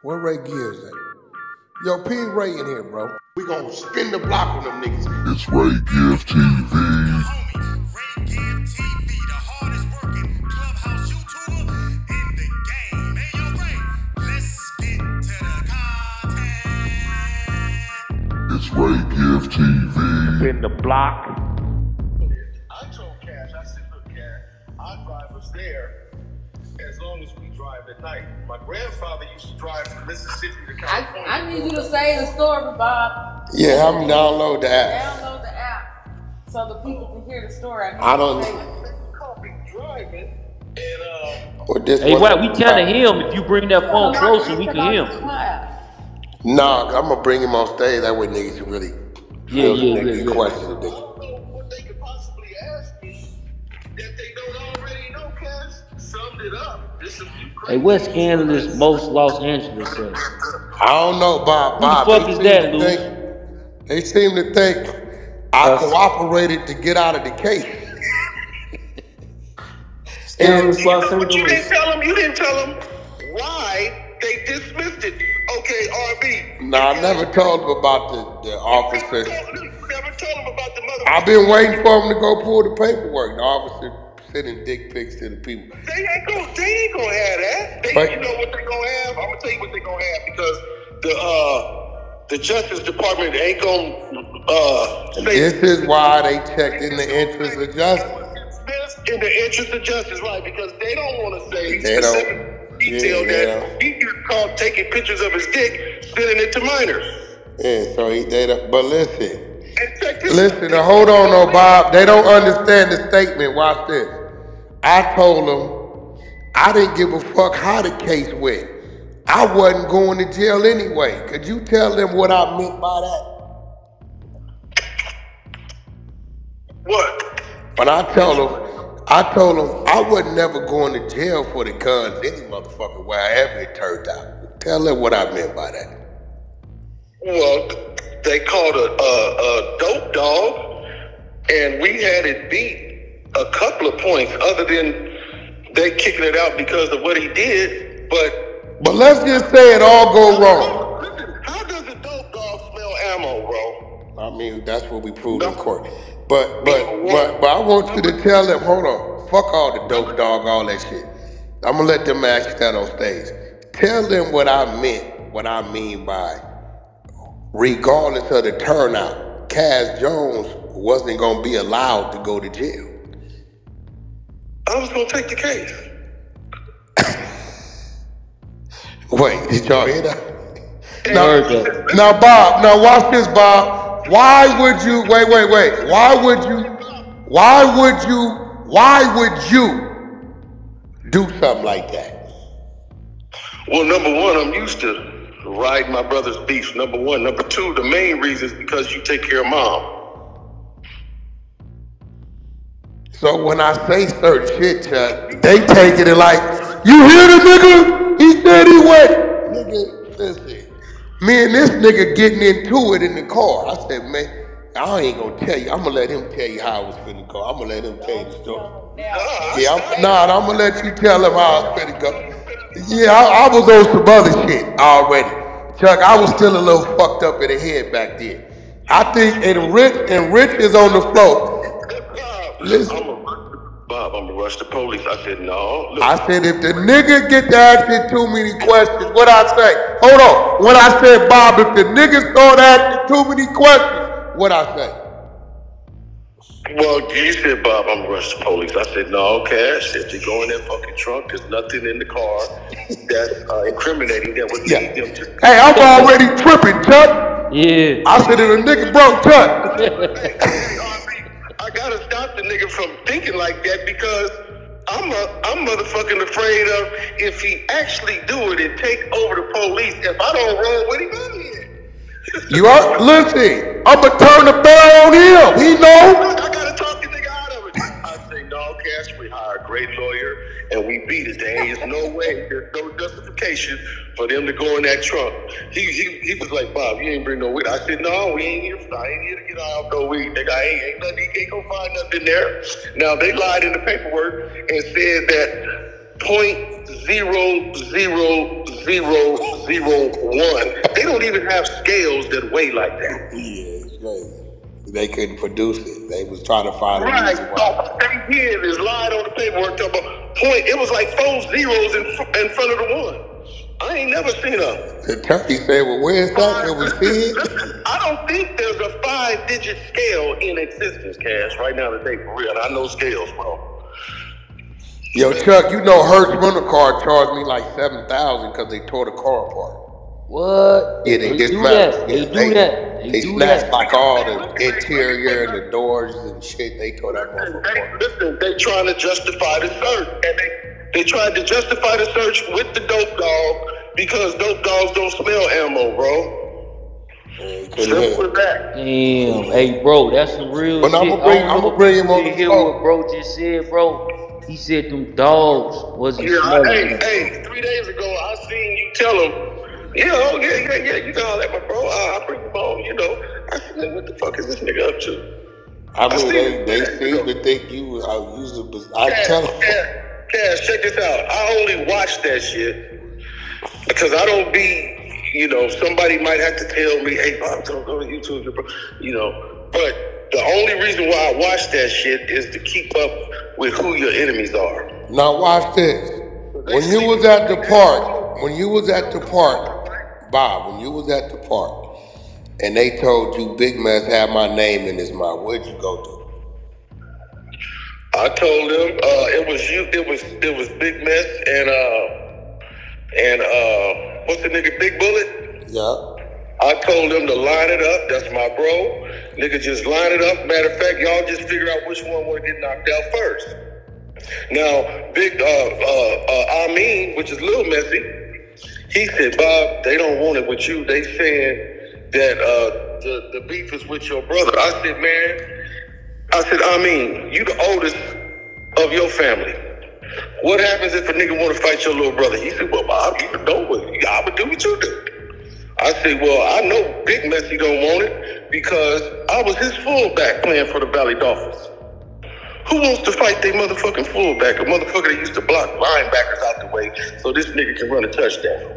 Where Ray Gibbs at? Yo, ping Ray in here, bro. We gonna spin the block on them niggas. It's Ray Gibbs TV. Ray Gibbs TV, the hardest working clubhouse YouTuber in the game. Hey, yo, Ray, let's get to the content. It's Ray Gibbs TV. Spin the block. I told Cash, I said, look, Cash, our driver's there as long as we drive at night. My grandfather used to drive from Mississippi to California. I need you to say the story, Bob. Yeah, have them download the app. Download the app so the people can hear the story. I don't They caught me driving, and Hey, Wack, we trying to hear him. If you bring that phone closer, we can hear him. Nah, I'm gonna bring him on stage. That way niggas can really Yeah. question I it. don't know what they could possibly ask me that they don't already know. Cash summed it up. There's a few Hey, what scandal is most Los Angeles say? I don't know, Bob. Who the fuck is that, Lou? They seem to think I cooperated to get out of the case. But you didn't tell them why they dismissed it. Okay, RB. Nah, I never told them about the officer. Never told them about the mother. I've been waiting for him to go pull the paperwork. The officer sending dick pics to the people. They ain't gonna have that. You know what they gonna have? I'm gonna tell you what they gonna have because the Justice Department ain't gonna say. This is why they checked in the interest of justice. In the interest of justice, right? Because they don't want to say They specific detail that he gets caught taking pictures of his dick, sending it to minors. Yeah, so he did. But listen. And check this. Listen, hold on, no, Bob. They don't understand the statement. Watch this. I told them I didn't give a fuck how the case went. I wasn't going to jail anyway. Could you tell them what I meant by that? What? When I told them I wasn't never going to jail for the guns any motherfucker, wherever it turned out. Tell them what I meant by that. Well, they called a dope dog, and we had it beat a couple of points other than they kicking it out because of what he did. But let's just say it all go wrong. Listen, how does a dope dog smell ammo, bro? I mean, that's what we proved in court. But I want you to tell them, hold on, fuck all the dope dog, all that shit. I'm gonna let them ask that on stage. Tell them what I mean by regardless of the turnout, Cass Jones wasn't gonna be allowed to go to jail. I was gonna take the case. Wait, did y'all hear that? Now, Bob, now watch this, Bob. Why would you, wait. Why would you do something like that? Well, number one, I'm used to riding my brother's beef. Number one. Number two, the main reason is because you take care of mom. So when I say certain shit, Chuck, they take it like, you hear the nigga? He said he went. Nigga, listen. Me and this nigga getting into it in the car. I said, man, I ain't gonna tell you. I'm gonna let him tell you how I was finna go. I'm gonna let him tell you the story. I'm gonna let you tell him how I was finna go. Yeah, I was on some other shit already. Chuck, I was still a little fucked up in the head back then. I think, and Rich is on the floor. Listen. Bob, I'm gonna rush the police. I said, no. Look. I said, if the nigga get to asking too many questions, what I say? Hold on. When I said, Bob, if the nigga start asking too many questions, what I say? Well, you said, Bob, I'm gonna rush the police. I said, no, Cash. If you go in that fucking trunk, there's nothing in the car that's incriminating that would lead them to. Hey, I'm already tripping, Chuck. Yeah. I said, if a nigga broke, Chuck. I gotta stop the nigga from thinking like that because I'm motherfucking afraid of if he actually do it and take over the police if I don't roll with him out here. You are listen. I'ma turn the bell on him. He know. I gotta talk the nigga out of it. I say, no, Cash, we hire a great lawyer and we beat it. There is no way, there's no justification for them to go in that trunk. He was like, Bob, you ain't bring no weed. I said, no, I ain't here to get out no weed. Nigga, ain't nothing, he can't go find nothing there. Now they lied in the paperwork and said that 0.000 They don't even have scales that weigh like that. Yeah, it's crazy. They couldn't produce it. They was trying to find a Right. reason why. They did is lied on the paperwork. Talking about point. It was like 4 zeros in front of the 1. I ain't never seen a. The turkey said, well, where's that? Can we see it? I don't think there's a 5-digit scale in existence, Cash, right now today, for real. I know scales, bro. Yo, Chuck, you know Hertz rental car charged me like $7,000 because they tore the car apart. What? Yeah, they do dismantled. that. They do that. They snatched like all the interior and the doors and shit. They tore that motherfucker apart. Listen, they trying to justify the search, and they tried to justify the search with the dope dog because dope dogs don't smell ammo, bro. Simple as that. Damn, hey, bro, that's some real But shit. I'm gonna bring him on the hear show. what bro just said, bro? He said them dogs wasn't smelling. Hey, 3 days ago, I seen you tell him, you know, yeah, you know all that, my bro. I bring him on, you know. I said, what the fuck is this nigga up to? I mean, they seem to think you was I tell them. Cash, check this out. I only watch that shit because I don't be, you know, somebody might have to tell me, hey, Bob, don't go to YouTube, bro. You know, but the only reason why I watch that shit is to keep up with who your enemies are. Now watch this. When you was at the park, Bob, when you was at the park, and they told you Big Mess had my name in his mouth, where'd you go to? I told them it was Big Mess and what's the nigga, Big Bullet? Yeah. I told them to line it up. That's my bro. Nigga, just line it up. Matter of fact, y'all just figure out which one want to get knocked out first. Now, Big I mean, which is Lil Messy, he said, Bob, they don't want it with you. They saying that the beef is with your brother. I said, man, I mean, you the oldest of your family. What happens if a nigga want to fight your little brother? He said, well, Bob, you know what? I would do what you do. I said, well, I know Big Messy don't want it because I was his fullback playing for the Valley Dolphins. Who wants to fight their motherfucking fullback? A motherfucker that used to block linebackers out the way so this nigga can run a touchdown.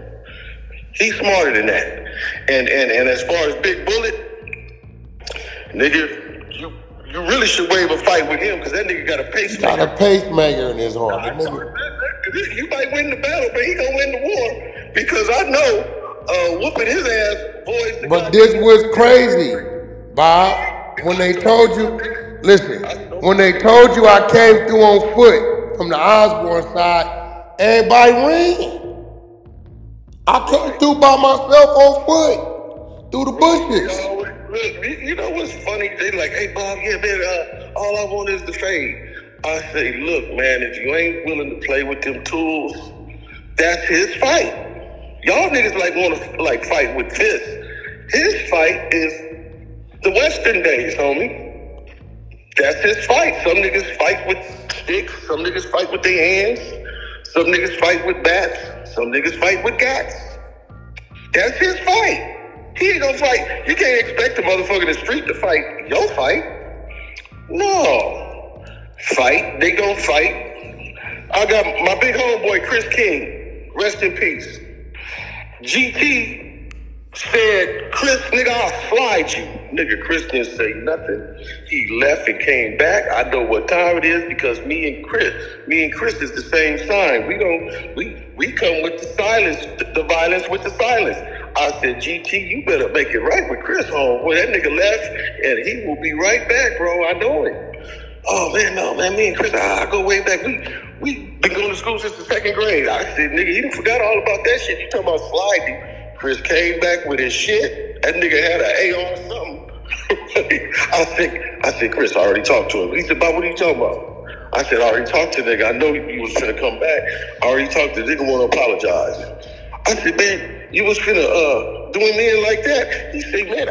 He's smarter than that. And as far as Big Bullet, nigga, you really should waive a fight with him because that nigga got a pacemaker. Got a pacemaker in his arm. You might win the battle, but he gonna win the war because I know whooping his ass, boys. But this was crazy, Bob. When they told you, listen, when they told you I came through on foot from the Osborne side, everybody ran. I came through by myself on foot through the bushes. You know what's funny? They like, hey, Bob, yeah, man, all I want is the fade. I say, look, man, if you ain't willing to play with them tools, that's his fight. Y'all niggas want to fight with this. His fight is the Western days, homie. That's his fight. Some niggas fight with sticks. Some niggas fight with their hands. Some niggas fight with bats. Some niggas fight with gats. That's his fight. He ain't gonna fight. You can't expect a motherfucker in the street to fight your fight. No. Fight. They gonna fight. I got my big homeboy, Chris King. Rest in peace. GT said, Chris, nigga, I'll slide you. Nigga, Chris didn't say nothing. He left and came back. I know what time it is because me and Chris is the same sign. We come with the silence, the violence with the silence. I said, GT, you better make it right with Chris, homeboy. That nigga left and he will be right back, bro. I know it. Oh man, no, man, me and Chris, I go way back. We been going to school since the 2nd grade. I said, nigga, you done forgot all about that shit. You talking about sliding. Chris came back with his shit. That nigga had an AR or something. I said, Chris, I already talked to him. He said, Bob, what are you talking about? I said, I already talked to the nigga. I know you was finna come back. I already talked to the nigga, want to apologize. I said, man, you was finna do me in like that? He said, man,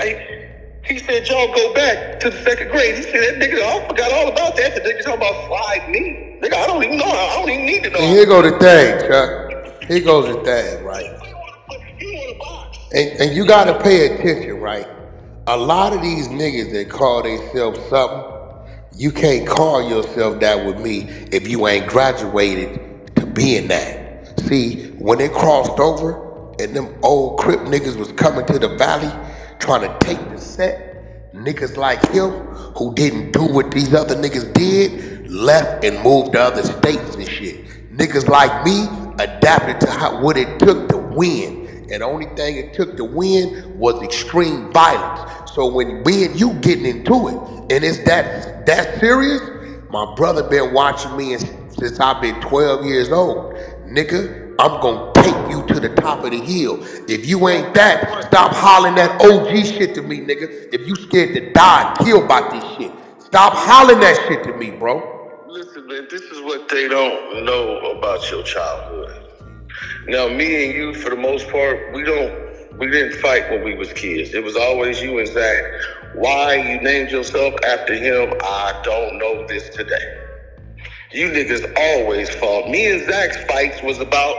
he said, y'all go back to the 2nd grade. He said, that nigga, I forgot all about that. The nigga talking about slide me. Nigga, I don't even know. I don't even need to know. And here go the thing, Chuck. Here goes the thing, right? And you got to pay attention, right? A lot of these niggas that call themselves something, you can't call yourself that with me if you ain't graduated to being that. See, when it crossed over, and them old Crip niggas was coming to the valley trying to take the set, niggas like him who didn't do what these other niggas did, left and moved to other states and shit. Niggas like me adapted to what it took to win. And the only thing it took to win was extreme violence. So when me and you getting into it, and it's that serious, my brother been watching me since I've been 12 years old. Nigga, I'm gonna take you to the top of the hill. If you ain't that, stop hollering that OG shit to me, nigga. If you scared to die, killed by this shit, stop hollering that shit to me, bro. Listen, man, this is what they don't know about your childhood. Now, me and you, for the most part, we didn't fight when we was kids. It was always you and Zach. Why you named yourself after him, I don't know this today. You niggas always fought. Me and Zach's fights was about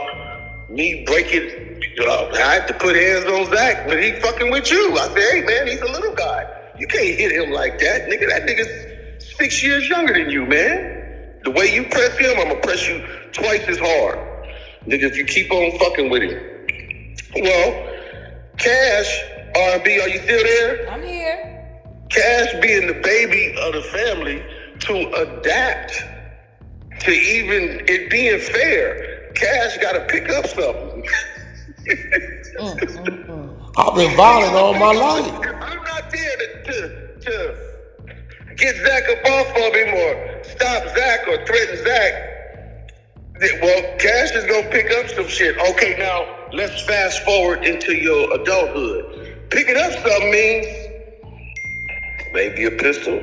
me breaking. I had to put hands on Zach when he fucking with you. I said, hey, man, he's a little guy. You can't hit him like that, nigga. That nigga's 6 years younger than you, man. The way you press him, I'm gonna press you twice as hard. Nigga, if you keep on fucking with him. Well, Cash, R&B, are you still there? I'm here. Cash being the baby of the family to adapt to even it being fair. Cash gotta pick up something. I've been violent all my life. I'm not there to get Zach up off of him or stop Zach or threaten Zach. Well, Cash is gonna pick up some shit. Okay, now let's fast forward into your adulthood. Picking up something means maybe a pistol,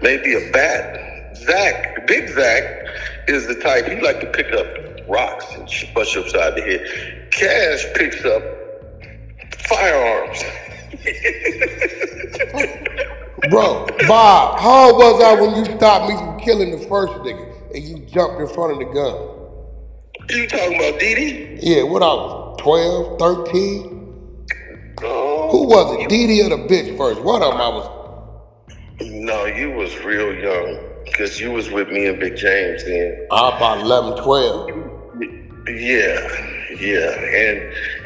maybe a bat. Zach, Big Zach, is the type, he like to pick up rocks and bust you upside the head. Cash picks up firearms. Bro, Bob, how old was I when you stopped me from killing the first nigga and you jumped in front of the gun? You talking about Diddy? Yeah, what I was, 12, 13? No. Who was it, Diddy or the bitch first? One of them I was. No, you was real young because you was with me and Big James then. I about 11, 12. Yeah.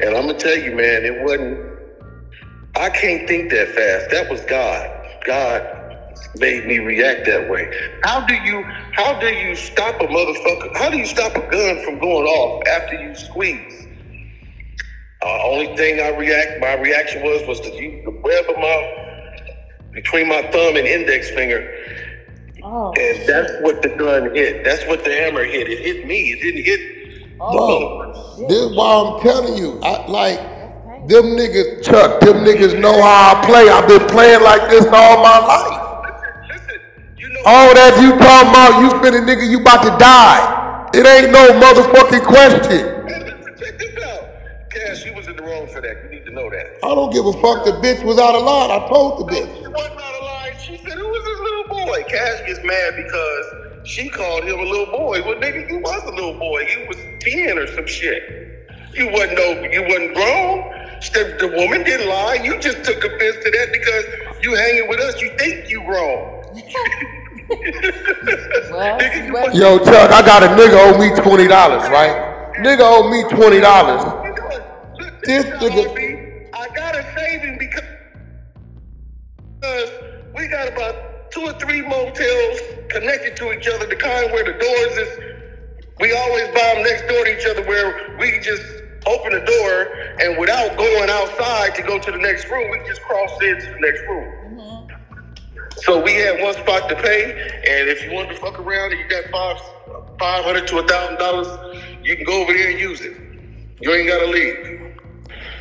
And I'm gonna tell you, man, it wasn't, I can't think that fast. That was God. God made me react that way. How do you stop a motherfucker? How do you stop a gun from going off after you squeeze? Only thing my reaction was to use the web of between my thumb and index finger. Oh, and that's what the gun hit. That's what the hammer hit. It hit me. It didn't hit. Bro, this is why I'm telling you. Them niggas, Chuck, them niggas know how I play. I've been playing like this all my life. Listen, you know all that you talking about, you finna nigga, you about to die. It ain't no motherfucking question. Check this out. Cash, you was in the wrong for that. You need to know that. I don't give a fuck. The bitch was out of line. I told the bitch. She wasn't out of line. She said, who was this little boy? Cash gets mad because she called him a little boy. Well, nigga, you was a little boy. You was 10 or some shit. You wasn't grown. The woman didn't lie. You just took offense to that because you hanging with us. You think you grown. Well, yo, Chuck, I got a nigga owe me $20, right? Nigga owe me $20. This nigga, I gotta save him because we got about 2 or 3 motels connected to each other. The kind where the doors is, we always buy them next door to each other, where we just open the door and without going outside to go to the next room, we just cross into the next room. Mm-hmm. So we had one spot to pay, and if you wanted to fuck around and you got $500 to $1,000, you can go over there and use it. You ain't gotta leave.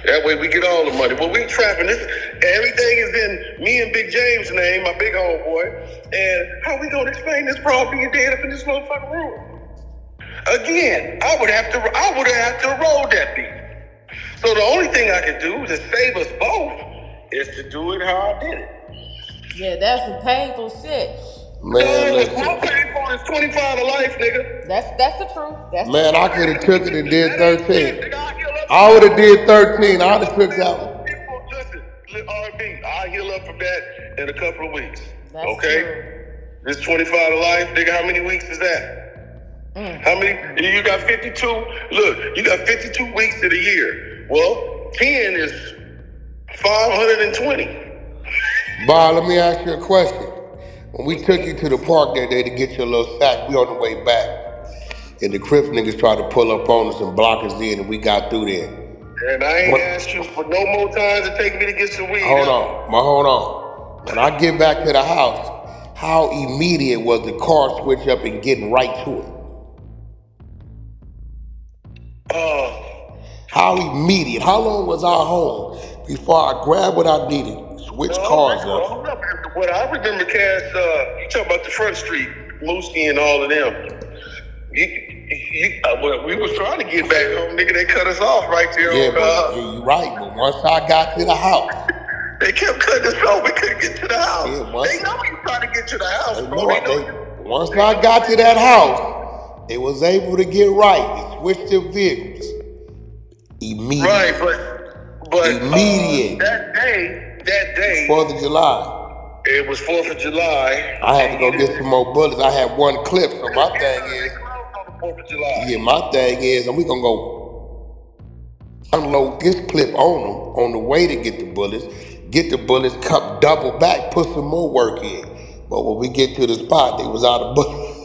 That way we get all the money. Well, we trapping this. Everything is in me and Big James' name, my big homeboy. And how we gonna explain this broad being dead up in this motherfucking room? Again, I would have to roll that beat. So the only thing I could do to save us both is to do it how I did it. Yeah, that's some painful shit. Man, it's more painful. It's 25 to life, nigga. That's the truth. Man, I could have took it and did 13. I would have did 13. I would have took that one. Listen, R&B, I'll heal up from that in a couple of weeks. That's okay? True. This 25 to life, nigga, how many weeks is that? How many? You got 52. Look, you got 52 weeks of the year. Well, 10 is 520. Bob, let me ask you a question. When we took you to the park that day to get your little sack, we on the way back. And the Crips niggas tried to pull up on us and block us in, and we got through there. And I ain't asked you for no more time to take me to get some weed. Hold on. When I get back to the house, how immediate was the car switch up and getting right to it? How immediate? How long was I home before I grabbed what I needed, switch cars up? What I remember, Cass, you talking about the front street, Mooski and all of them. We was trying to get back home, nigga. They cut us off right there. Yeah, you're right. But once I got to the house, they kept cutting us off. We couldn't get to the house. Yeah, they know we were trying to get to the house, bro. Once I got to that house, they was able to get right and switch their vehicles. Immediate. Right, but immediate. That day, 4th of July. It was 4th of July. I had to go get some more bullets. I had one clip, so my thing is. 4th of July. Yeah, my thing is, and we gonna go unload this clip on them on the way to get the bullets, cut double back, put some more work in. But when we get to the spot, they was out of bullets.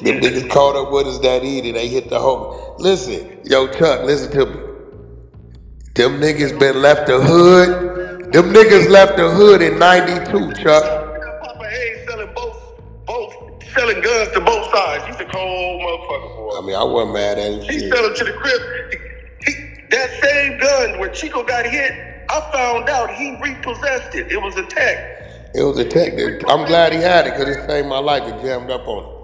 The niggas caught up with us that evening. They hit the home. Listen, yo, Chuck, listen to me. Them niggas been left the hood. Them niggas left the hood in 92, Chuck. Papa Hayes selling guns to both sides. He's a cold motherfucker, boy. I mean, I wasn't mad at him. He selling to the crib. That same gun where Chico got hit, I found out he repossessed it. It was a tech. It was a tech. I'm glad he had it because it saved my life. It jammed up on it.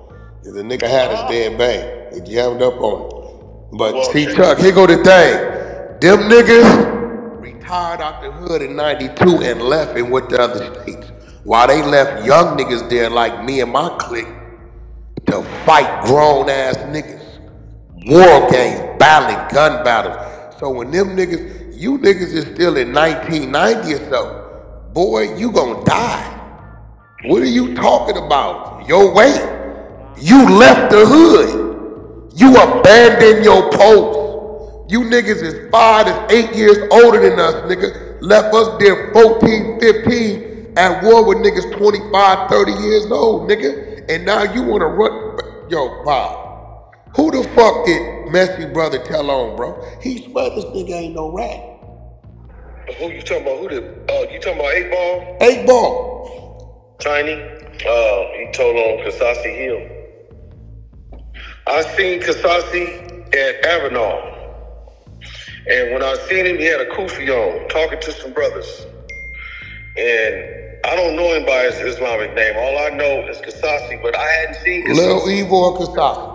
If the nigga had his dead bang, it jammed up on it. But see, Chuck, here go the thing. Them niggas retired out the hood in 92 and left and went to other states. While they left young niggas there like me and my clique to fight grown ass niggas. War games, battling, gun battles. So when them niggas, you niggas is still in 1990 or so, boy, you gonna die. What are you talking about? Your way. You left the hood. You abandoned your post. You niggas is 5 to 8 years older than us, nigga. Left us there 14, 15 at war with niggas 25, 30 years old, nigga. And now you wanna run. Yo, Bob, who the fuck did Messy brother tell on, bro? He swear this nigga ain't no rat. Who you talking about? You talking about 8 Ball? 8 Ball. Tiny? He told on Kasasi Hill. I seen Kasasi at Avenal. And when I seen him, he had a kufi on, talking to some brothers. And I don't know him by his Islamic name. All I know is Kasasi, but I hadn't seen Kasasi. Lil Evil or Kasasi?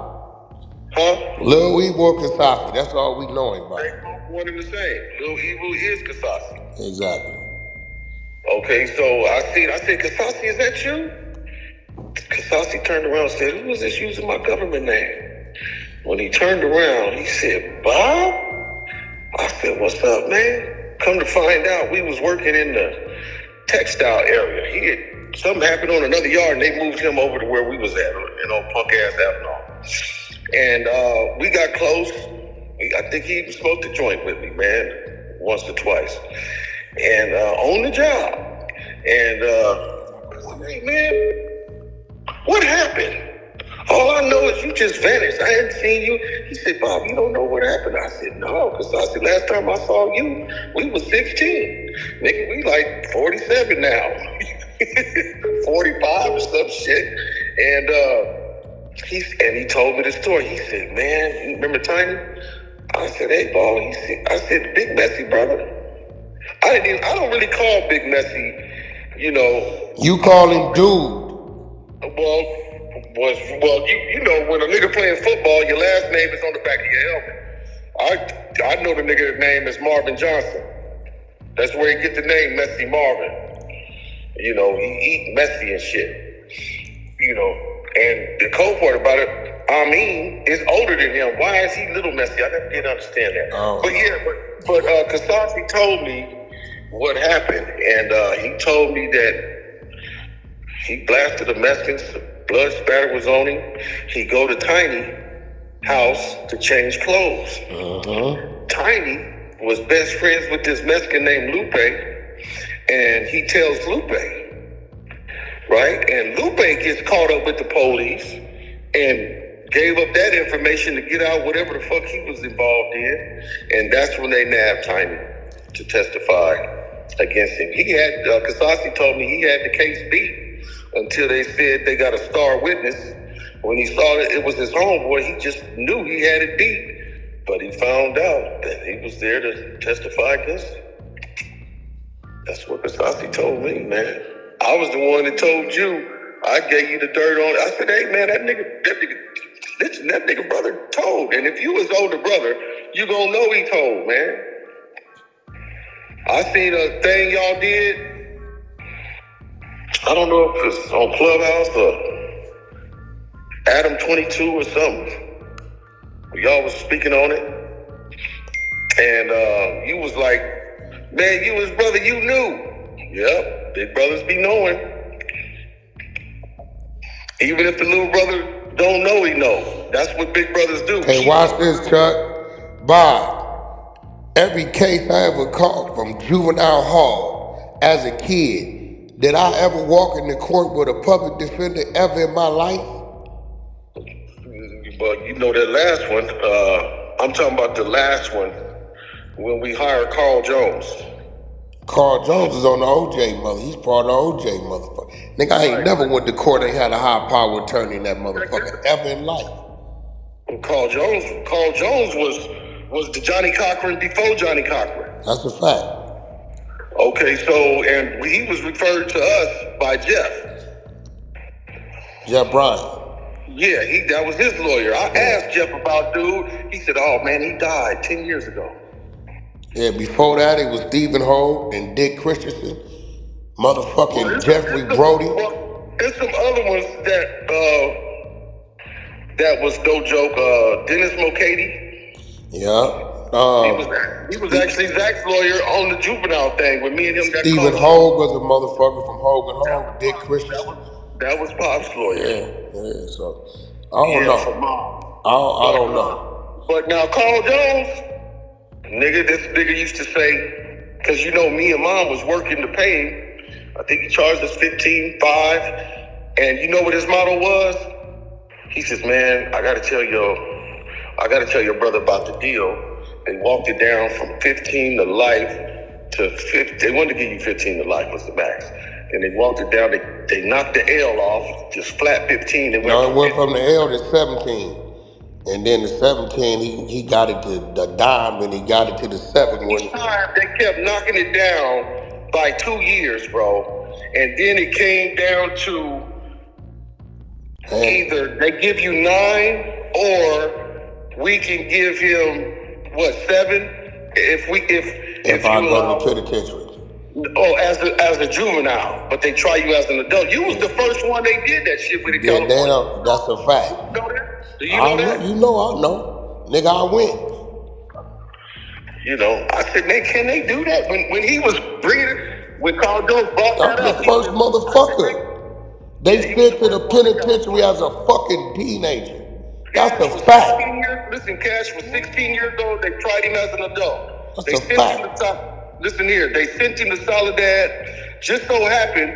Huh? Lil Evil or Kasasi. That's all we know him by. They both one and the same. Lil Evil is Kasasi. Exactly. Okay, so I said, Kasasi, is that you? Kasasi turned around and said, who was this using my government name? When he turned around, he said, Bob? I said, what's up, man? Come to find out, we was working in the textile area. Something happened on another yard, and they moved him over to where we was at, on punk-ass Avenal. And we got close. I think he even smoked a joint with me, man, once or twice. And on the job. And I said, hey, man, what happened? All I know is you just vanished. I hadn't seen you. He said, Bob, you don't know what happened? I said, no, because I said, last time I saw you, we was 16. Nigga, we like 47 now. 45 or some shit. And he told me the story. He said, man, you remember Tiny? I said, hey, Ball. I said, Big Messy, brother. I don't really call Big Messy, you know. You call him dude. Well, you know, when a nigga playing football, your last name is on the back of your helmet. I know the nigga's name is Marvin Johnson. That's where he get the name Messy Marvin. You know, he eat messy and shit. You know, and the cold part about it, I mean, is older than him. Why is he little messy? I never did understand that. Oh. But yeah, but Kasasi told me what happened, and he told me that he blasted the Mexicans. Blood spatter was on him. He go to Tiny house to change clothes. Tiny was best friends with this Mexican named Lupe, and he tells Lupe, right? And Lupe gets caught up with the police and gave up that information to get out whatever the fuck he was involved in, and that's when they nabbed Tiny to testify against him. He had, Kasasi told me he had the case beat until they said they got a star witness. When he saw that it was his homeboy, he just knew he had it beat. But he found out that he was there to testify against him. That's what Kasasi told me, man. I was the one that told you. I gave you the dirt on it. I said, hey, man, that nigga brother told. And if you was older brother, you gonna know he told, man. I seen a thing y'all did. I don't know if it's on Clubhouse or Adam 22 or something. Y'all was speaking on it. And you was like, man, you his brother, you knew. Yep, big brothers be knowing. Even if the little brother don't know, he know. That's what big brothers do. Hey, watch this, Chuck. Bob. Every case I ever caught from juvenile hall as a kid, did I ever walk in the court with a public defender ever in my life? But you know that last one, I'm talking about the last one when we hired Carl Jones. Carl Jones is on the OJ mother. He's part of the OJ motherfucker. Nigga, I ain't never went to court and had a high power attorney in that motherfucker ever in life. Carl Jones was the Johnny Cochran before Johnny Cochran. That's a fact. Okay, so, and he was referred to us by Jeff. Jeff Bryant. Yeah, that was his lawyer. I asked Jeff about dude. He said, oh man, he died 10 years ago. Yeah, before that it was Stephen Holt and Dick Christensen. Motherfucking Jeffrey Brody. There's some other ones that was no joke. Dennis Mulcahy. Yeah. He was actually Zach's lawyer on the juvenile thing when me and him got Stephen caught. Hogue was a motherfucker from Hogan Home. Dick Christensen. That was Pop's lawyer. Yeah, so I don't know. I don't know. But now Carl Jones, nigga, this nigga used to say, because you know me and Mom was working to pay him. I think he charged us $15,500. And you know what his motto was? He says, man, I gotta tell your brother about the deal. They walked it down from 15 to life to 50. They wanted to give you 15 to life was the max. And they walked it down, they knocked the L off, just flat 15. It went from the L to 17. And then the 17, he got it to the dime, and he got it to the 7 one. Each time they kept knocking it down by 2 years, bro. And then it came down to either they give you 9 or we can give him, 7? If I go to the penitentiary. Oh, as a juvenile, but they try you as an adult. You was the first one they did that shit with. Yeah, damn, that's a fact. You know that? Do you know that? You know, I know. Nigga, I went. You know, I said, man, can they do that? When he was bringing it, when Carl Jones brought that up. The first motherfucker. They sent to the penitentiary as a fucking teenager. That's a fact. Listen, Cash was 16 years old. They tried him as an adult. That's a fact. Listen here, they sent him to Soledad. Just so happened,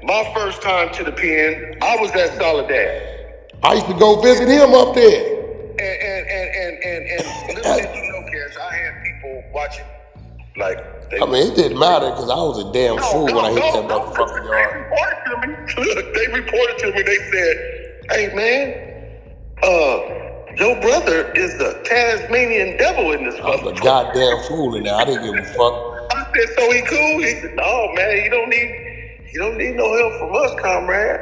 my first time to the pen, I was at Soledad. I used to go visit him up there. And listen, you know, Cash, I had people watching. Like, it didn't matter because I was a damn fool when I hit that motherfucking yard. They reported to me. They said, hey, man, your brother is the Tasmanian devil in this motherfucker. I was a goddamn fool in there. I didn't give a fuck. I said, so he cool? He said, no, man, you don't need no help from us, comrade.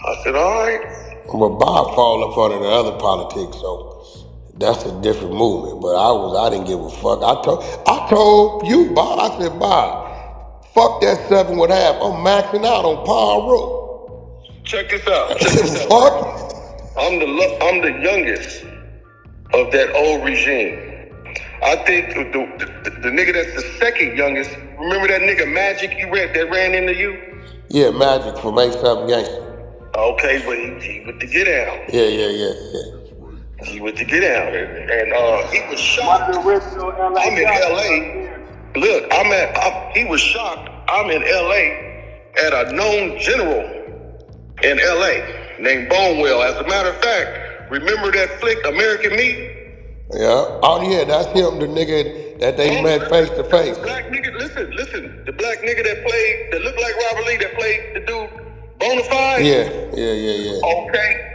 I said, all right. But Bob fall up under the other politics, so that's a different movement. But I didn't give a fuck. I told you, Bob. I said, Bob, fuck that 7.5. I'm maxing out on Palm Road. Check this out. Fuck. I'm the youngest of that old regime. I think the nigga that's the second youngest. Remember that nigga Magic that ran into you? Yeah, Magic from 8-7 Gangster. Okay, but he with the get out. Yeah. He went to get out, and he was shocked. I'm in LA. Look, he was shocked. I'm in LA at a known general in LA named Bonewell. As a matter of fact, remember that flick, American Meat? Yeah. Oh yeah, that's him, the nigga that they met face to face. Black nigga, listen. The black nigga that looked like Robert Lee, that played the dude Bonafide. Yeah. Okay.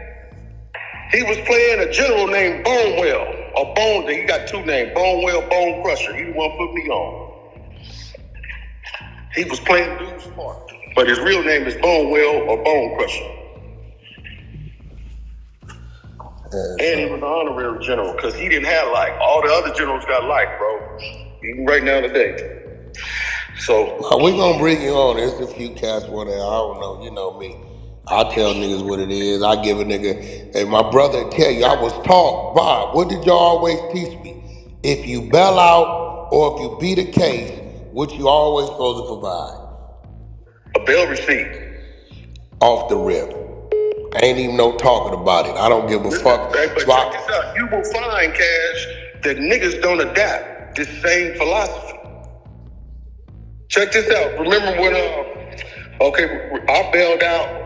He was playing a general named Bonewell. Or Bone, he got two names, Bonewell, Bone Crusher. He the one put me on. He was playing dude's part. But his real name is Bonewell or Bone Crusher. And he was an honorary general because he didn't have like all the other generals got like, bro. Even right now today. So we gonna bring you on. There's a few cats one there. I don't know. You know me. I tell niggas what it is. I give a nigga. And my brother tell you, I was taught, Bob, what did y'all always teach me? If you bail out or if you beat a case, what you always supposed to provide? A bail receipt. Off the rip. Ain't even no talking about it. I don't give a fuck. But check this out. You will find, Cash, that niggas don't adapt this same philosophy. Check this out. Remember when, I bailed out.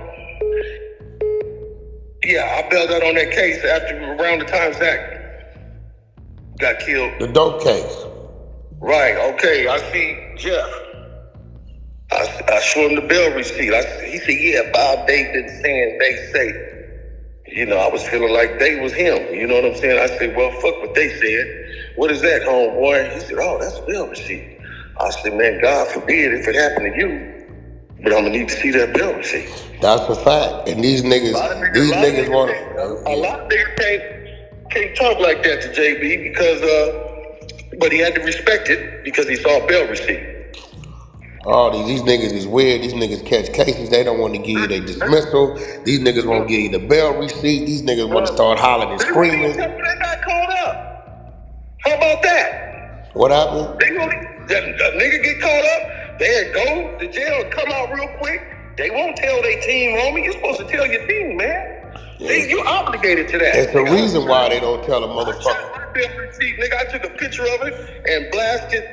Yeah, I bailed out on that case around the time Zach got killed. The dope case. Right, okay. I see Jeff. I show him the bail receipt. He said, yeah, Bob, they been saying they say. You know, I was feeling like they was him. You know what I'm saying? I said, well, fuck what they said. What is that, homeboy? He said, oh, that's a bail receipt. I said, man, God forbid if it happened to you. But I'm gonna need to see that bail receipt. That's a fact. And these niggas want a lot of niggas can't talk like that to JB because but he had to respect it because he saw a bail receipt. Oh, these niggas is weird. These niggas catch cases. They don't want to give you their dismissal. These niggas won't give you the bail receipt. These niggas want to start hollering and screaming. They got caught up. How about that? What happened? A nigga get caught up, they'll go to jail and come out real quick. They won't tell their team, homie. You're supposed to tell your team, man. Yeah. You're obligated to that. It's the reason why they don't tell a motherfucker. My bail receipt, nigga, I took a picture of it and blasted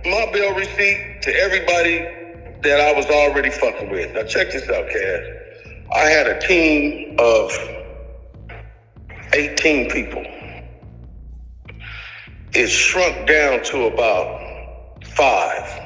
my bail receipt to everybody that I was already fucking with. Now check this out, Cash. I had a team of 18 people. It shrunk down to about 5.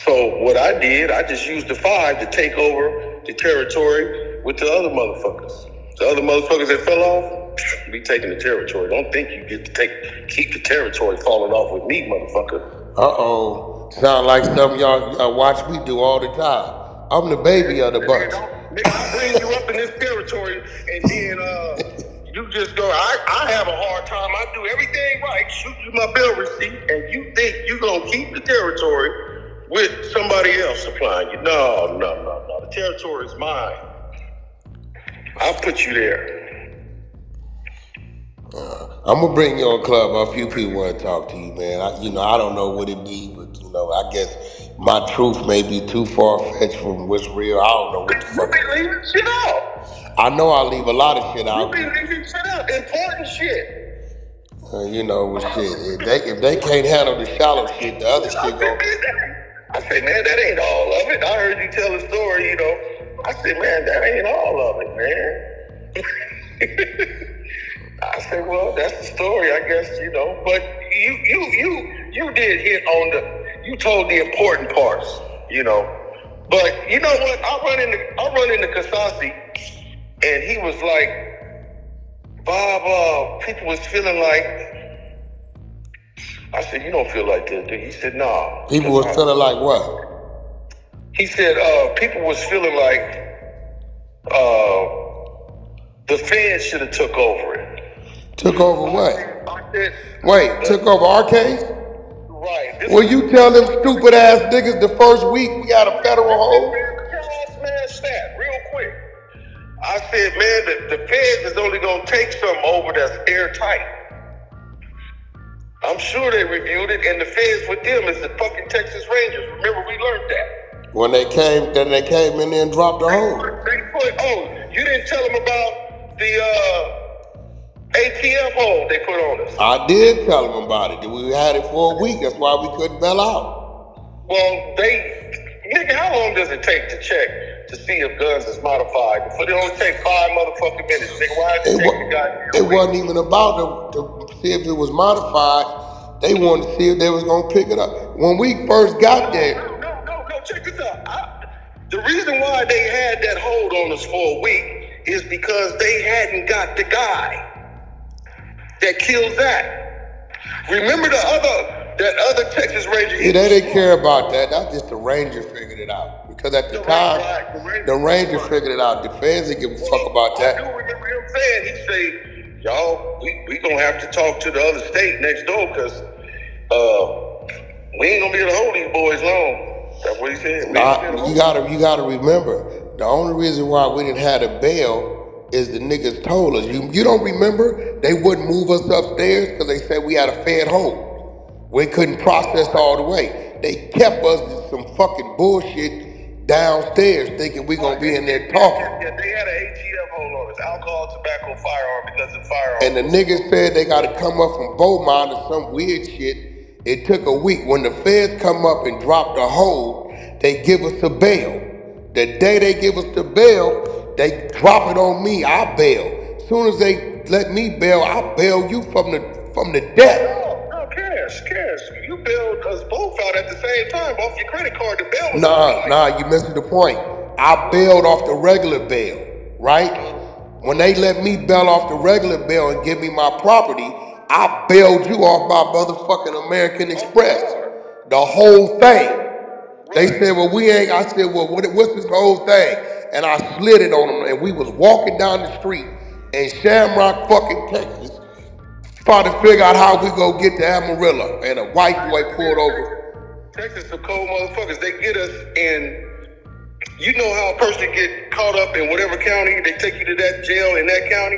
So what I did, I just used the 5 to take over the territory with the other motherfuckers. The other motherfuckers that fell off, be taking the territory. Don't think you get to keep the territory falling off with me, motherfucker. Uh-oh. Sound like something y'all watch me do all the time. I'm the baby of the bunch. Nigga, I bring you up in this territory and then you just go, I have a hard time. I do everything right, shoot you my bail receipt, and you think you're going to keep the territory with somebody else supplying you. No. The territory is mine. I'll put you there. I'm going to bring you on club. A few people want to talk to you, man. I don't know what it be, but, I guess my truth may be too far-fetched from what's real. I don't know what the fuck. You be leaving shit out. I know I leave a lot of shit out. You be leaving shit out. Important shit. Shit. If they can't handle the shallow shit, the other shit go. I say, man, that ain't all of it. I heard you tell the story, I said, man, that ain't all of it, man. I said, well, that's the story, I guess, But you did hit on you told the important parts, But you know what? I run into Kasasi, and he was like, Bob, people was feeling like. I said, you don't feel like that, dude. He said, nah. People was feeling like what? He said, people was feeling like the feds should have took over it. Took over what? Wait, took over our case? Right. Will you tell them stupid ass niggas the first week we got a federal hold? Smash that real quick. I said, man, the feds is only gonna take something over that's airtight. I'm sure they reviewed it, and the feds with them is the fucking Texas Rangers. Remember, we learned that. When they came in there and dropped the home. They put, You didn't tell them about the ATF hold they put on us. I did tell them about it. We had it for a week. That's why we couldn't bail out. Well, nigga, how long does it take to check to see if guns is modified? But it only take 5 motherfucking minutes. Nigga, why did it take the goddamn It wasn't even about to see if it was modified. They wanted to see if they was gonna pick it up. When we first got there. No, check this out. The reason why they had that hold on us for a week is because they hadn't got the guy that killed Zach. Remember that other Texas Ranger? Yeah, they didn't care about that. That's just the Ranger figured it out. Because at the time, the Ranger figured it out. The feds didn't give a fuck about that. I do remember him saying, he say, y'all, we gonna have to talk to the other state next door because we ain't gonna be able to hold these boys long. That's what he said. You gotta remember, the only reason why we didn't have a bail is the niggas told us. You don't remember? They wouldn't move us upstairs because they said we had a fed hold. We couldn't process all the way. They kept us in some fucking bullshit downstairs thinking we gonna be in there talking. Yeah, they had an ATF hold on us. Alcohol, tobacco, firearm because of firearm. And the niggas said they gotta come up from Beaumont or some weird shit. It took a week. When the feds come up and drop the hold, they give us a bail. The day they give us the bail, they drop it on me, I bail. As soon as they let me bail, I bail you from the death. No, cash. You bailed us both out at the same time off your credit card. The bail was Nah, you missing the point. I bailed off the regular bail, right? When they let me bail off the regular bail and give me my property, I bailed you off my motherfucking American Express. The whole thing. They said, well, we ain't. I said, well, what's this whole thing? And I slid it on them, and we was walking down the street in Shamrock, fucking Texas, trying to figure out how we go get to Amarillo, and a white boy pulled over. Texas are cold motherfuckers. They get us in. You know how a person get caught up in whatever county, they take you to that jail in that county?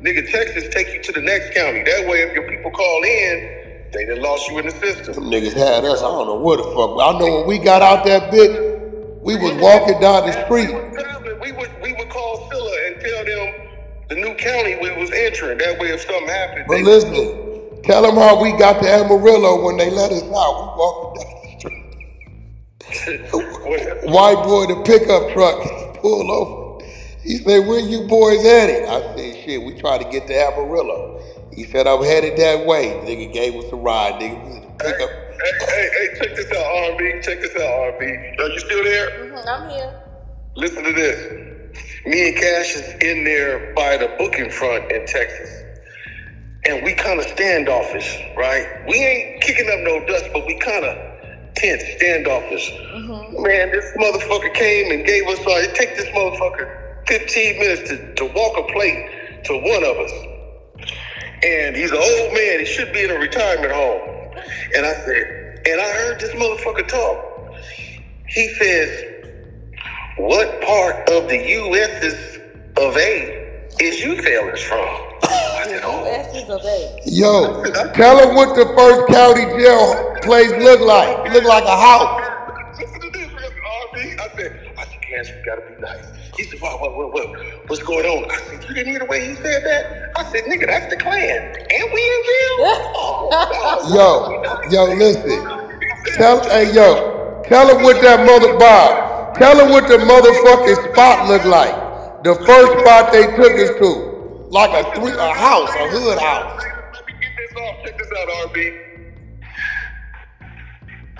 Nigga, Texas take you to the next county. That way, if your people call in, they done lost you in the system. Them niggas had us, I don't know what the fuck. I know when we got out that bitch, we was walking down the street. We would call Scylla and tell them the new county we was entering. That way, if something happened. But listen, tell them how we got to Amarillo when they let us out. We walking down the street. White boy, the pickup truck, pulled over. He said, where you boys headed? I said, shit, we try to get to Amarillo. He said, I'm headed that way. Nigga gave us a ride, nigga. Pick up. Hey, check this out, R&B. Check this out, R&B. Are you still there? Mm-hmm, I'm here. Listen to this. Me and Cash is in there by the booking front in Texas. And we kind of standoffish, right? We ain't kicking up no dust, but we kind of tense, standoffish. Mm-hmm. Man, this motherfucker came and gave us, it take this motherfucker 15 minutes to walk a plate to one of us. And he's an old man. He should be in a retirement home. And I said, and I heard this motherfucker talk. He says, what part of the U.S. of A is you fellas from? I said, U.S. of A. Yo, tell him what the first county jail place look like. Look like a house. Listen to this, RB. I said, Cash, we gotta be nice. He said, what's going on? I said, you didn't hear the way he said that? I said, nigga, that's the Klan. And we in jail? Yo, listen. Tell him what that mother Bob. Tell him what the motherfucking spot looked like. The first spot they took us to. Like a house, a hood house. Let me get this off. Check this out, RB.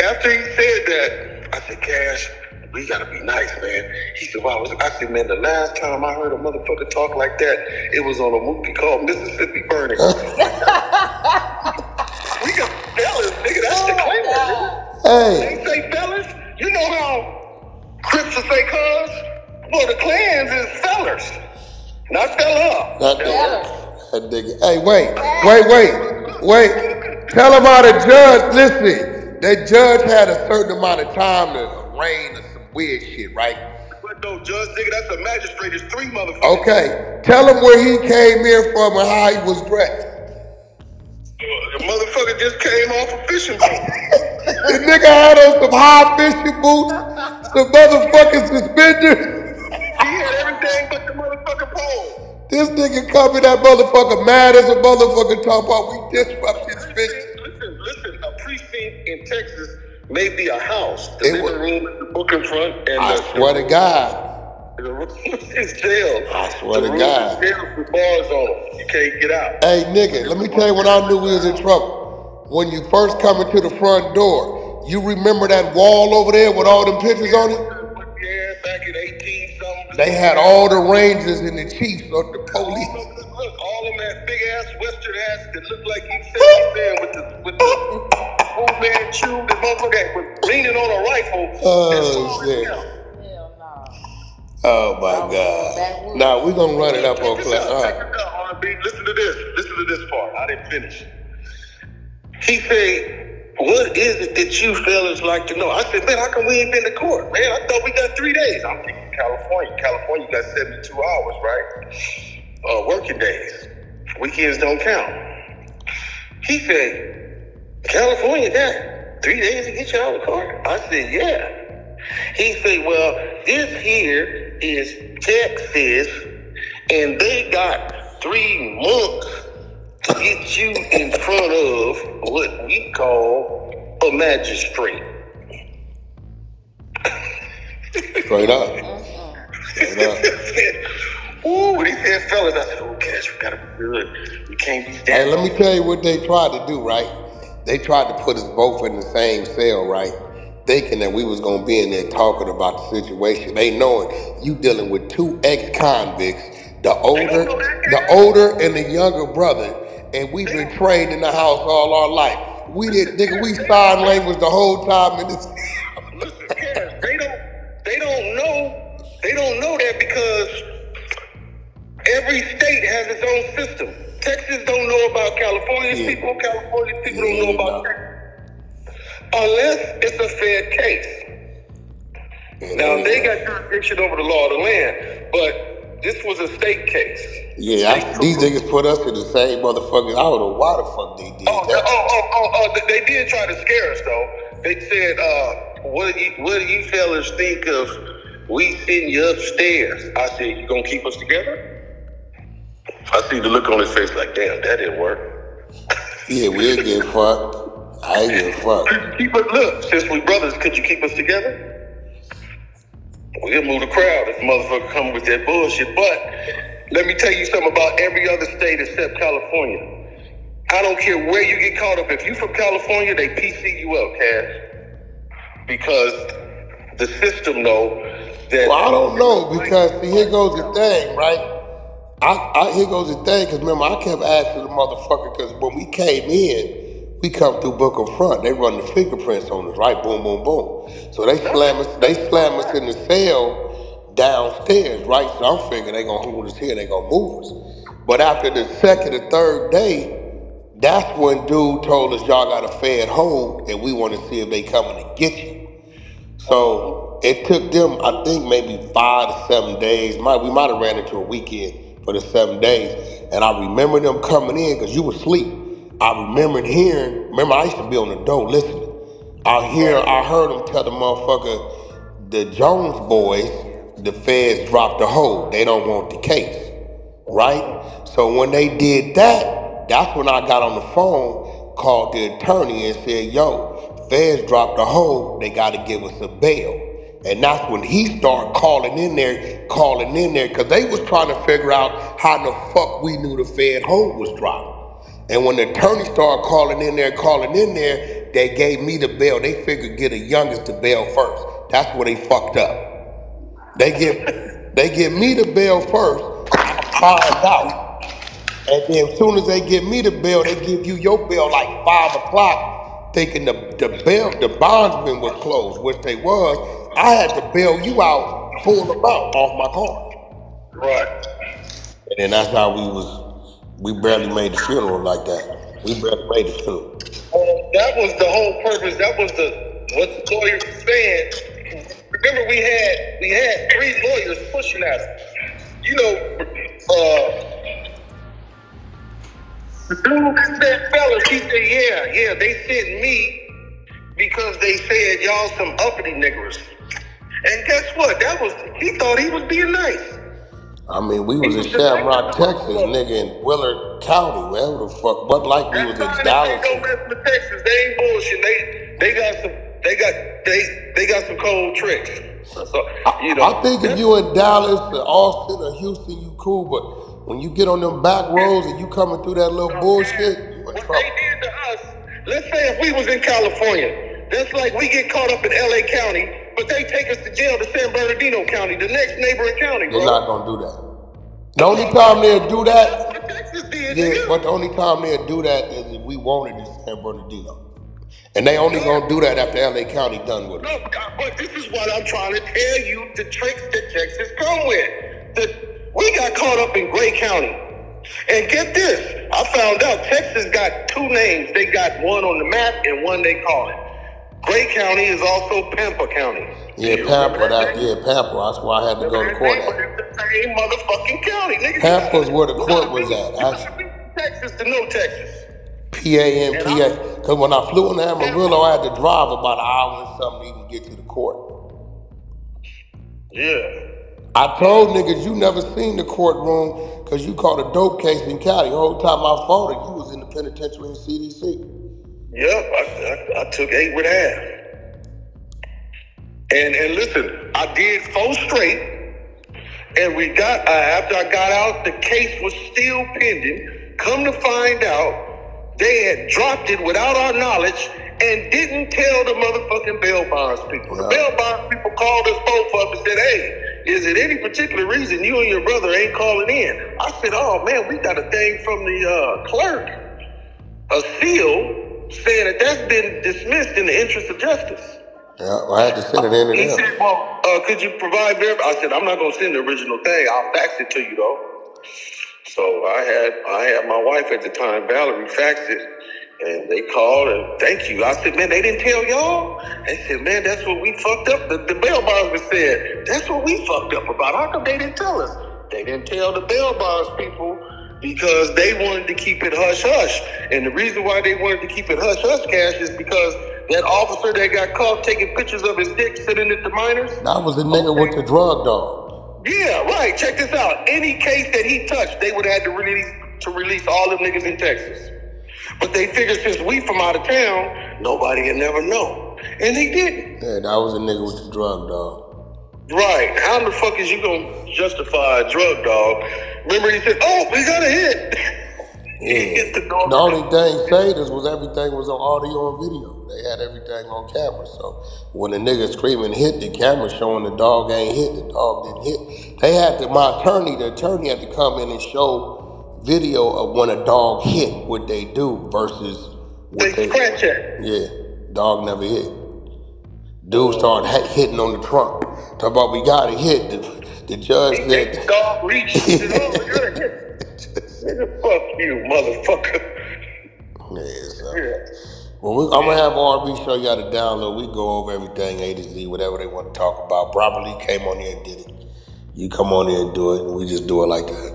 After he said that, I said, Cash, we gotta be nice, man. He said, wow. I said, man, the last time I heard a motherfucker talk like that, it was on a movie called Mississippi Burning. We got fellas, nigga. That's the Klan, nigga. Hey. They say fellas. You know how Crips will say cuz? Well, the Klans is fellers, not fella. That nigga. Hey, wait. Tell him how the judge, listen, that judge had a certain amount of time to arraign or some weird shit, right? But no, judge, nigga, that's a magistrate. It's 3 motherfuckers. Okay. Tell him where he came here from and how he was dressed. The motherfucker just came off a fishing boat. The nigga had on some high fishing boots, some motherfucking suspenders. He had everything but the motherfucking motherfucking pole. This nigga come in that motherfucker mad as a motherfucker talk about we disrupted his bitch. Listen, a precinct in Texas may be a house. The It living was- room is the book in front, and I swear to God. the room is jail. I swear the to room God. is jail with bars on them. You can't get out. Hey nigga, let me tell you when I knew we was in trouble. When you first come into the front door, you remember that wall over there with all them pictures on it? Yeah, back in 18 something. They had all the rangers and the chiefs of the police. Look, all of them had big ass Western ass that looked like you said with the old man shoe, the motherfucker that was leaning on a rifle. Oh shit. Hell no. Oh my God. Now we gonna run it up on Check class. this out, R&B. Listen to this. Listen to this part. I didn't finish. He said, what is it that you fellas like to know? I said, man, how come we ain't been to court? Man, I thought we got 3 days. I'm thinking California. California got 72 hours, right? Working days. Weekends don't count. He said, California got 3 days to get you out of court? I said, yeah. He said, well, this here is Texas, and they got 3 months to get you in front of what we call a magistrate. Straight up. Straight up. Ooh, when he said fellas, I said, oh, Cash, we gotta be good. We can't be Hey, that. let me tell you what they tried to do, right? They tried to put us both in the same cell, right? Thinking that we was gonna be in there talking about the situation. They knowing you dealing with 2 ex-convicts, the older and the younger brother, and we've been trained in the house all our life. We sign language the whole time in this. Listen, Cash, they don't know that because every state has its own system. Texas don't know about California's people. California's people don't know about Texas. Unless it's a fair case. Now, they got jurisdiction over the law of the land, but this was a state case. Yeah, these niggas put us in the same motherfuckers. I don't know why the fuck they did that. They did try to scare us, though. They said, what do you fellas think of we send you upstairs? I said, you gonna keep us together? I see the look on his face like, damn, that didn't work. Yeah, we'll get fucked. I ain't give a fuck. Look, since we brothers, could you keep us together? We'll move the crowd if motherfucker come with that bullshit. But let me tell you something about every other state except California. I don't care where you get caught up. If you from California, they PC you up, Cash. Because the system know that... Well, I don't know, because see, here goes the thing, right? Here goes the thing, because remember, I kept asking the motherfucker, because when we came in, we come through book of front. They run the fingerprints on us, right? Boom, boom, boom. So they slam us in the cell downstairs, right? So I'm figuring they gonna hold us here, they gonna move us. But after the second or third day, that's when dude told us y'all got a fed hold and we want to see if they coming to get you. So it took them, I think, maybe 5 to 7 days. We might have ran into a weekend for the 7 days. And I remember them coming in because you were asleep. I remember I used to be on the door listening. I heard them tell the motherfucker, the Jones boys, the feds dropped the hold. They don't want the case, right? So when they did that, that's when I got on the phone, called the attorney and said, yo, feds dropped the hold. They got to give us a bail. And that's when he started calling in there, because they was trying to figure out how the fuck we knew the fed hold was dropped. And when the attorney started calling in there, they gave me the bail. They figured get a youngest the bail first. That's where they fucked up. They give me the bail first, find out. And then as soon as they give me the bail, they give you your bail like 5 o'clock, thinking the bondsman was closed, which they was. I had to bail you out full amount off my card. Right. And then that's how we barely made the funeral like that. We barely made the funeral. That was the whole purpose. That was what the lawyer was saying. Remember, we had 3 lawyers pushing at us. You know, the dude that said fellas, he said, yeah, they sent me because they said y'all some uppity niggers. And guess what? He thought he was being nice. I mean, we was in Shamrock, Texas, nigga, in Willard County, wherever the fuck. But like we was in Dallas. They don't mess with Texas. They ain't bullshit. They got some cold tricks. So, you know, I think if you in Dallas or Austin or Houston, you cool. But when you get on them back roads and you coming through that little bullshit, you in what trouble. they did to us, let's say if we was in California, that's like we get caught up in LA County, but they take us to jail to San Bernardino County, the next neighboring county, bro. They're not gonna do that. The only time they'll do that, That's what Texas did, yeah, nigga. but the only time they'll do that is if we wanted in San Bernardino. And they only gonna do that after LA County done with it. No, but this is what I'm trying to tell you, the tricks that Texas come with. We got caught up in Gray County. And get this, I found out Texas got two names. They got one on the map and one they call it. Gray County is also Pampa County. Yeah, Pampa, Pampa. That's why I had to go to court at. It's the same motherfucking county, nigga. Pampa's where the court was at. Actually. Texas to no Texas. PA. Because when I flew into Amarillo, I had to drive about an hour and something to even get to the court. Yeah. I told niggas you never seen the courtroom because you caught a dope case in Cali. The whole time I voted, you was in the penitentiary in CDC. Yep, I took 8 with half. And listen, I did 4 straight, and we got after I got out, the case was still pending. Come to find out, they had dropped it without our knowledge and didn't tell the motherfucking bail bonds people. The bail bonds people called us both up and said, "Hey, is it any particular reason you and your brother ain't calling in?" I said, "Oh man, we got a thing from the clerk, a seal saying that that's been dismissed in the interest of justice." Yeah, I had to send it in to He them. said, "Well, could you provide verification?" I said, "I'm not gonna send the original thing. I'll fax it to you though." So I had my wife at the time, Valerie, fax it, and they called and thank you. I said, "Man, they didn't tell y'all?" They said, "Man, that's what we fucked up." The bail bondsman said, "That's what we fucked up about. How come they didn't tell us?" They didn't tell the bail bonds people because they wanted to keep it hush-hush. And the reason why they wanted to keep it hush-hush, Cash, is because that officer that got caught taking pictures of his dick sitting at the minors. That was the nigga with the drug dog. Yeah, right. Check this out. Any case that he touched, they would have had to release all them niggas in Texas. But they figured since we from out of town, nobody had never know. And they didn't. Yeah, that was the nigga with the drug dog. Right. How the fuck is you gonna justify a drug dog? Remember he said, "Oh, we got a hit." Yeah. The only thing saved us was everything was on audio and video. They had everything on camera. So when the nigga screaming hit, the camera showing the dog ain't hit, the dog didn't hit. They had to, the attorney had to come in and show video of when a dog hit, what they do versus what they scratch it. Yeah, dog never hit. Dude started hitting on the trunk. Talk about we got to hit. The judge said the dog reached. He said, "Oh, we got to hit." Nigga, fuck you, motherfucker. Yeah, so. Well, I'm going to have R&B show y'all the download. We go over everything A to Z, whatever they want to talk about. Probably came on here and did it. You come on here and do it, and we just do it like that.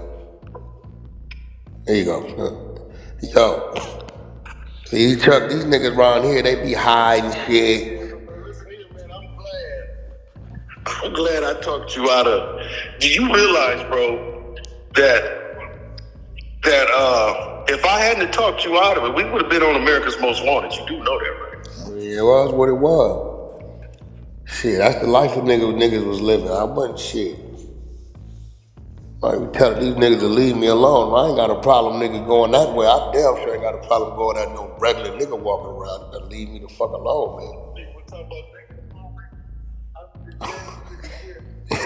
There you go. Yo. See, Chuck, these niggas around here, they be high and shit. Man, I'm glad I talked you out of. Do you realize, bro, that if I hadn't talked you out of it, we would have been on America's Most Wanted. You do know that, right? I mean, it was what it was. Shit, that's the life of niggas was living. I wasn't shit. I be telling these niggas to leave me alone. I ain't got a problem nigga going that way. I damn sure ain't got a problem going at no regular nigga walking around. You better leave me the fuck alone, man.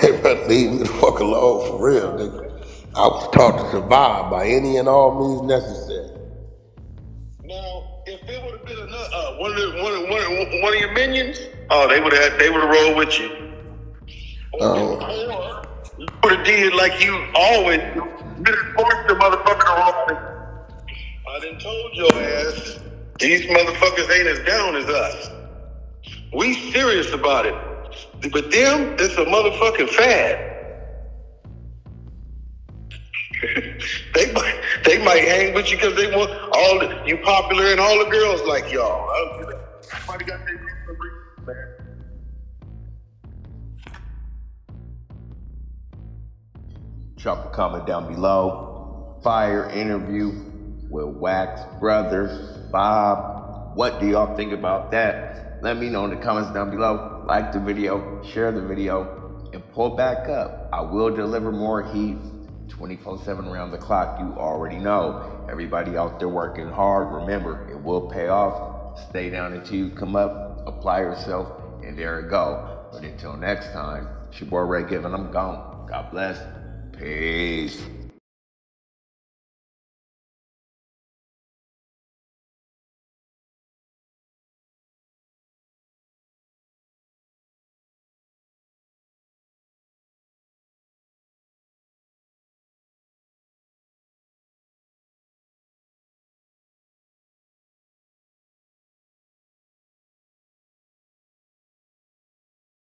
You better leave me the fuck alone, for real, nigga. I was taught to survive by any and all means necessary. Now, if it would have been one of your minions, oh, they would have rolled with you. Or you would have did like you always do. You done forced the motherfucker to roll with you. I done told your ass, these motherfuckers ain't as down as us. We serious about it. But them, it's a motherfucking fad. They might hang with you because they want you popular and all the girls like y'all. I don't get it. Somebody got their reason, man. Drop a comment down below. Fire interview with Wacks brothers, Bob. What do y'all think about that? Let me know in the comments down below. Like the video, share the video, and pull back up. I will deliver more heat 24/7 around the clock. You already know. Everybody out there working hard. Remember, it will pay off. Stay down until you come up. Apply yourself, and there it go. But until next time, it's your boy Ray Given. I'm gone. God bless. Peace.